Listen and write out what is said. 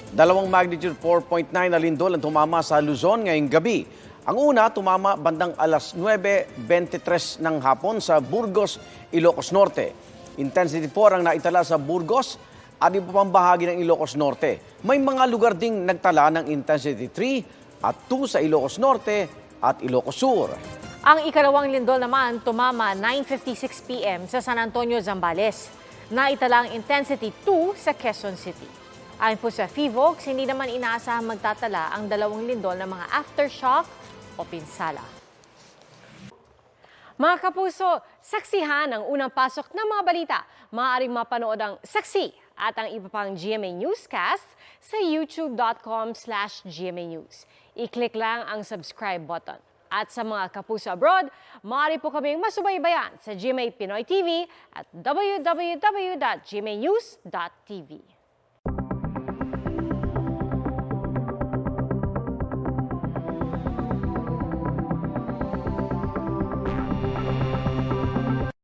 Dalawang magnitude 4.9 na lindol ang tumama sa Luzon ngayong gabi. Ang una, tumama bandang alas 9:23 ng hapon sa Burgos, Ilocos Norte. Intensity 4 ang naitala sa Burgos at iba pang bahagi ng Ilocos Norte. May mga lugar ding nagtala ng Intensity 3 at 2 sa Ilocos Norte at Ilocos Sur. Ang ikalawang lindol naman tumama 9:56 p.m. sa San Antonio, Zambales. Naitala ang Intensity 2 sa Quezon City. Ayon po sa FIVOX, hindi naman inaasahang magtatala ang dalawang lindol ng mga aftershock o pinsala. Mga kapuso, saksihan ang unang pasok ng mga balita. Maaaring mapanood ang Saksi at ang iba pang GMA Newscast sa youtube.com/GMA News. I-click lang ang subscribe button. At sa mga kapuso abroad, maaari po kaming masubaybayan sa GMA Pinoy TV at www.gmanews.tv.